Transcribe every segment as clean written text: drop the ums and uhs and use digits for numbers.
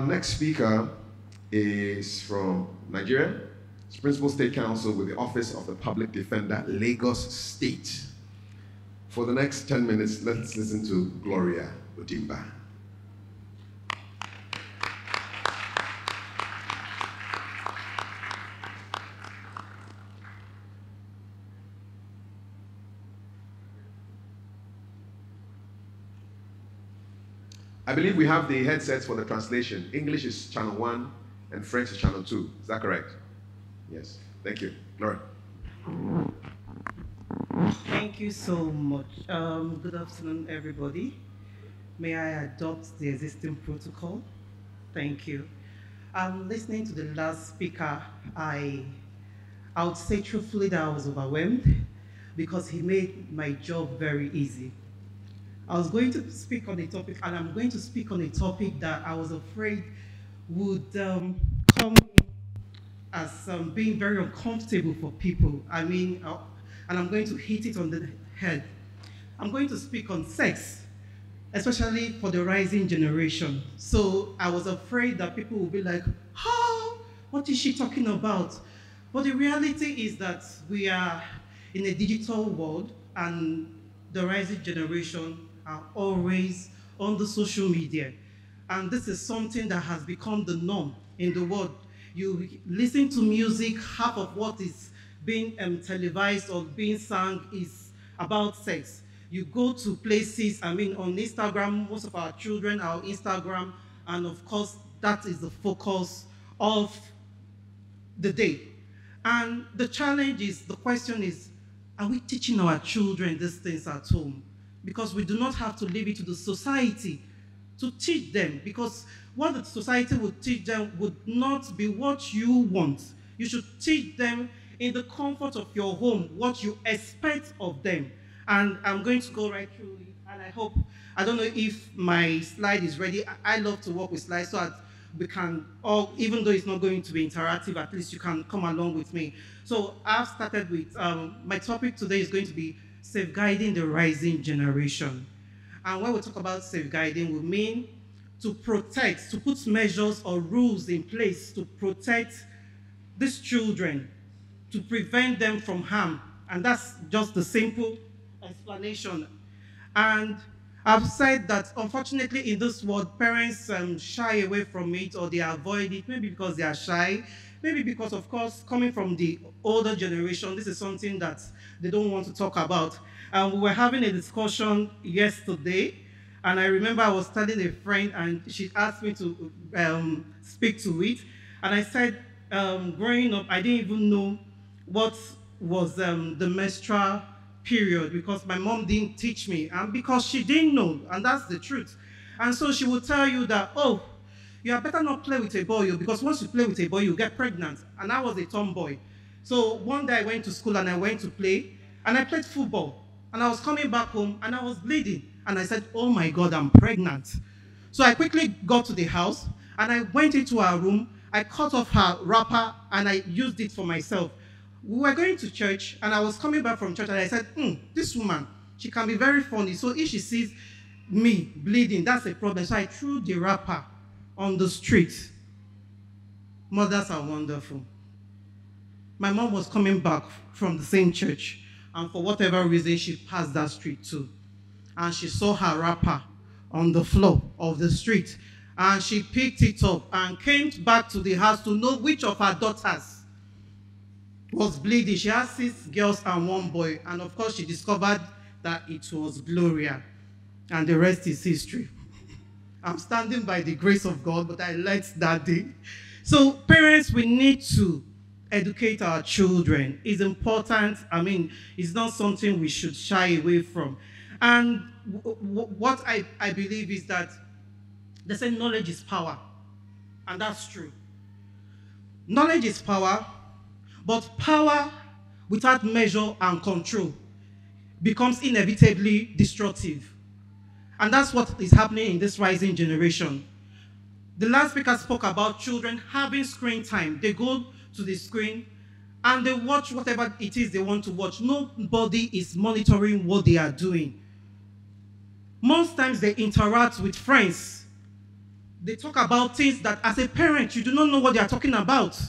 next speaker is from Nigeria. He's Principal State Counsel with the Office of the Public Defender, Lagos State. For the next 10 minutes, let's listen to Gloria Odimba. I believe we have the headsets for the translation. English is channel 1 and French is channel 2. Is that correct? Yes. Thank you. Gloria. Thank you so much. Good afternoon, everybody. May I adopt the existing protocol? Thank you. Listening to the last speaker, I would say truthfully that I was overwhelmed because he made my job very easy. I was going to speak on a topic, and I'm going to speak on a topic that I was afraid would come as being very uncomfortable for people. I mean, and I'm going to hit it on the head. I'm going to speak on sex, especially for the rising generation. So I was afraid that people will be like, oh, what is she talking about? But the reality is that we are in a digital world, and the rising generation are always on the social media. And this is something that has become the norm in the world. You listen to music, half of what is being televised or being sung is about sex. You go to places, I mean, on Instagram, most of our children are on Instagram, and of course, that is the focus of the day. And the challenge is, the question is, are we teaching our children these things at home? Because we do not have to leave it to the society to teach them, because what the society would teach them would not be what you want. You should teach them in the comfort of your home what you expect of them. And I'm going to go right through it, and I don't know if my slide is ready. I love to work with slides so that we can, or even though it's not going to be interactive, at least you can come along with me. So I've started with, my topic today is going to be safeguarding the rising generation. And when we talk about safeguarding, we mean to protect, to put measures or rules in place to protect these children, to prevent them from harm. And that's just the simple explanation. And I've said that, unfortunately, in this world, parents shy away from it, or they avoid it, maybe because they are shy, maybe because, of course, coming from the older generation, this is something that they don't want to talk about. We were having a discussion yesterday, and I remember I was telling a friend, and she asked me to speak to it. And I said, growing up, I didn't even know what was the menstrual period, because my mom didn't teach me, and because she didn't know, and that's the truth. And so she would tell you that, oh, you had better not play with a boy, because once you play with a boy, you get pregnant. And I was a tomboy. So one day I went to school and I went to play, and I played football. And I was coming back home and I was bleeding. And I said, oh my God, I'm pregnant. So I quickly got to the house and I went into her room. I cut off her wrapper and I used it for myself. We were going to church, and I was coming back from church, and I said, this woman, she can be very funny. So if she sees me bleeding, that's a problem. So I threw the wrapper on the street. Mothers are wonderful. My mom was coming back from the same church, and for whatever reason, she passed that street too. And she saw her wrapper on the floor of the street, and she picked it up and came back to the house to know which of her daughters was bleeding. She had 6 girls and 1 boy, and of course she discovered that it was Gloria, and the rest is history. I'm standing by the grace of God, but I learned that day. So parents, we need to educate our children. It's important. I mean, it's not something we should shy away from. And what I believe is that they say knowledge is power, and that's true. Knowledge is power, but power without measure and control becomes inevitably destructive. And that's what is happening in this rising generation. The last speaker spoke about children having screen time. They go to the screen and they watch whatever it is they want to watch. Nobody is monitoring what they are doing. Most times they interact with friends. they talk about things that as a parent, you do not know what they are talking about.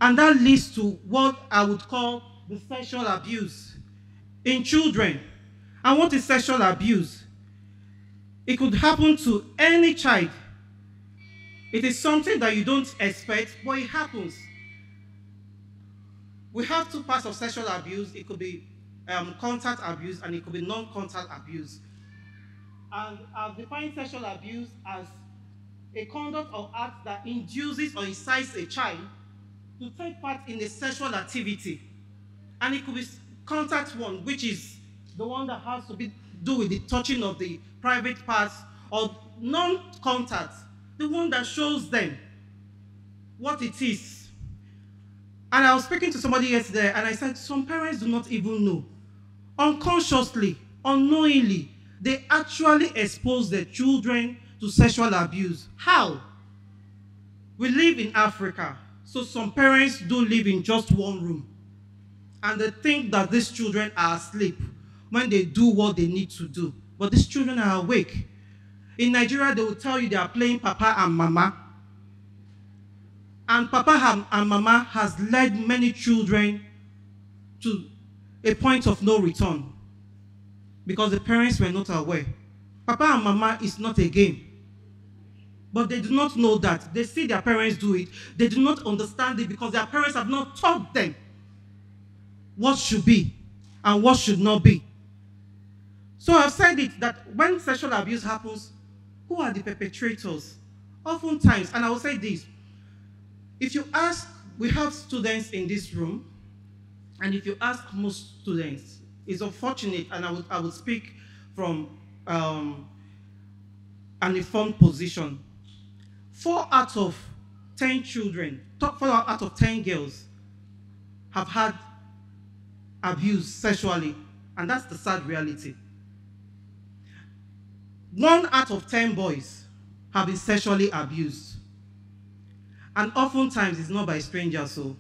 And that leads to what I would call the sexual abuse in children. And what is sexual abuse? It could happen to any child. It is something that you don't expect, but it happens. We have two parts of sexual abuse. It could be contact abuse and it could be non-contact abuse. And I've defined sexual abuse as a conduct or act that induces or incites a child to take part in a sexual activity. And it could be contact one, which is the one that has to do with the touching of the private parts, or non-contact, the one that shows them what it is. And I was speaking to somebody yesterday, and I said, some parents do not even know. Unconsciously, unknowingly, they actually expose their children to sexual abuse. How? We live in Africa, so some parents do live in just one room. And they think that these children are asleep when they do what they need to do. But these children are awake. In Nigeria, they will tell you they are playing Papa and Mama. And Papa and Mama has led many children to a point of no return because the parents were not aware. Papa and Mama is not a game. But they do not know that. They see their parents do it. They do not understand it because their parents have not taught them what should be and what should not be. So I've said it that when sexual abuse happens, who are the perpetrators? Oftentimes, and I will say this, if you ask, we have students in this room, and if you ask most students, it's unfortunate, and I would speak from an informed position. 4 out of 10 children, 4 out of 10 girls have had abuse sexually, and that's the sad reality. 1 out of 10 boys have been sexually abused. And oftentimes it's not by strangers, so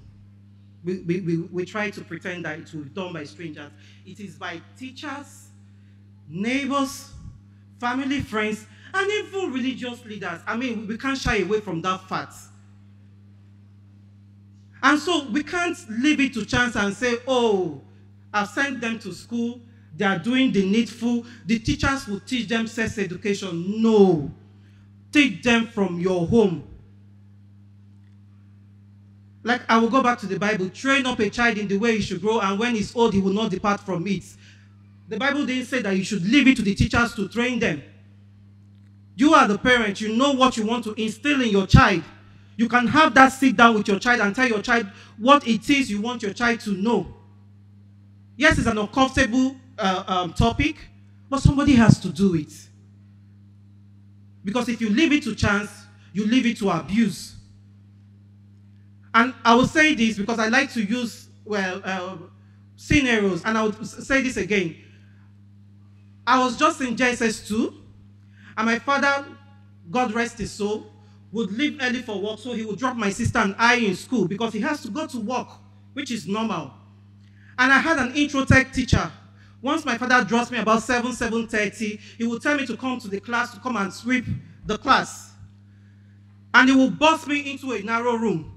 we try to pretend that it will be done by strangers. It is by teachers, neighbors, family, friends, and even religious leaders. I mean, we can't shy away from that fact. And so we can't leave it to chance and say, oh, I've sent them to school, they are doing the needful, the teachers will teach them sex education. No. Teach them from your home. Like I will go back to the Bible, train up a child in the way he should grow, and when he's old, he will not depart from it. The Bible didn't say that you should leave it to the teachers to train them. You are the parent, you know what you want to instill in your child. You can have that sit down with your child and tell your child what it is you want your child to know. Yes, it's an uncomfortable topic, but somebody has to do it. Because if you leave it to chance, you leave it to abuse. And I will say this because I like to use, scenarios, and I would say this again. I was just in JSS 2, and my father, God rest his soul, would leave early for work, so he would drop my sister and I in school because he has to go to work, which is normal. And I had an intro tech teacher. Once my father drops me about 7:30, he would tell me to come to the class to come and sweep the class. And he will bust me into a narrow room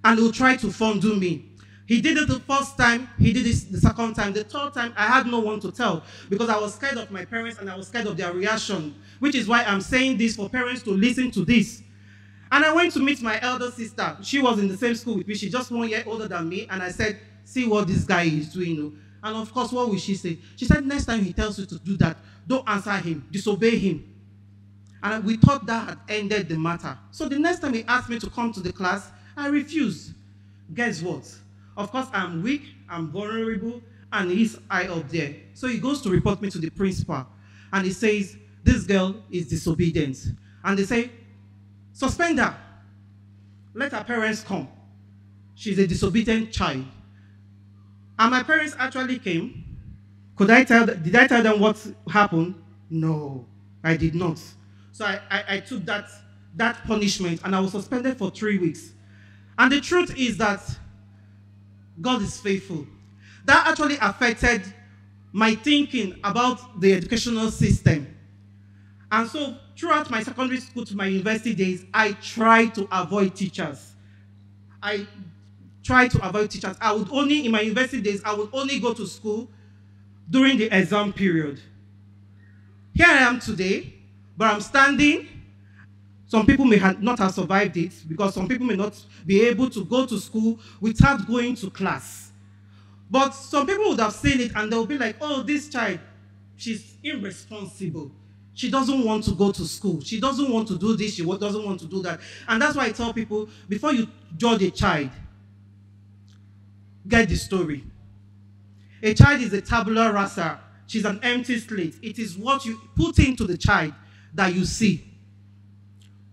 and he will try to fondue me. He did it the first time, he did it the second time. The third time, I had no one to tell because I was scared of my parents and I was scared of their reaction, which is why I'm saying this for parents to listen to this. And I went to meet my elder sister. She was in the same school with me. She's just 1 year older than me. And I said, see what this guy is doing. And of course, what will she say? She said, next time he tells you to do that, don't answer him, disobey him. And we thought that had ended the matter. So the next time he asked me to come to the class, I refused. Guess what? Of course, I'm weak, I'm vulnerable, and he's high up there. So he goes to report me to the principal. And he says, this girl is disobedient. And they say, suspend her. Let her parents come. She's a disobedient child. And my parents actually came. Did I tell them what happened? No, I did not. So I took that punishment and I was suspended for 3 weeks. And the truth is that God is faithful. That actually affected my thinking about the educational system. And so throughout my secondary school to my university days, I tried to avoid teachers. I tried to avoid teachers. In my university days, I would only go to school during the exam period. Here I am today, but I'm standing. Some people may not have survived it because some people may not be able to go to school without going to class. But some people would have seen it and they'll be like, oh, this child, she's irresponsible. She doesn't want to go to school. She doesn't want to do this. She doesn't want to do that. And that's why I tell people, before you judge a child, get the story. A child is a tabula rasa. She's an empty slate. It is what you put into the child that you see.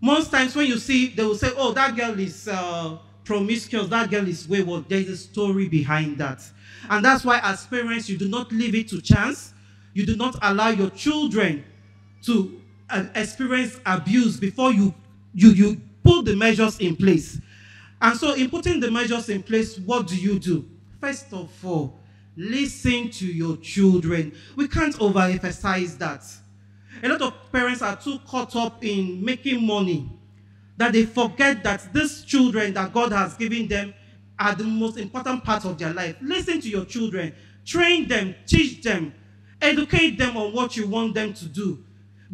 Most times when you see, they will say, oh, that girl is promiscuous, that girl is wayward. There is a story behind that. And that's why as parents, you do not leave it to chance. You do not allow your children to experience abuse before you put the measures in place. And so in putting the measures in place, what do? First of all, listen to your children. We can't overemphasize that. A lot of parents are too caught up in making money that they forget that these children that God has given them are the most important part of their life. Listen to your children. Train them, teach them, educate them on what you want them to do.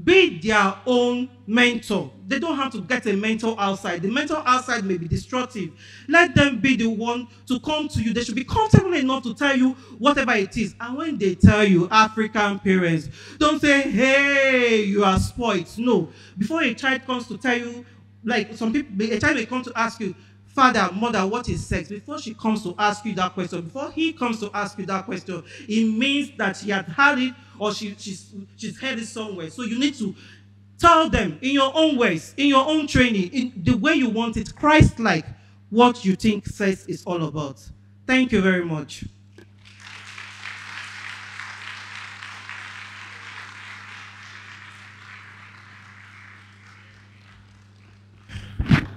Be their own mentor. They don't have to get a mentor outside. The mentor outside may be destructive. Let them be the one to come to you. They should be comfortable enough to tell you whatever it is. And when they tell you, African parents, don't say, hey, you are spoiled. No. Before a child comes to tell you, like some people, a child may come to ask you, father, mother, what is sex? Before she comes to ask you that question, before he comes to ask you that question, it means that she had heard it or she's heard it somewhere. So you need to tell them in your own ways, in your own training, in the way you want it, Christ-like, what you think sex is all about. Thank you very much.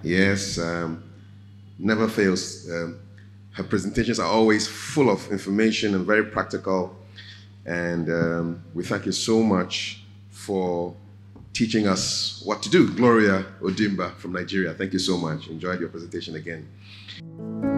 Yes, never fails. Her presentations are always full of information and very practical. And we thank you so much for teaching us what to do. Gloria Odimba from Nigeria, thank you so much. Enjoyed your presentation again.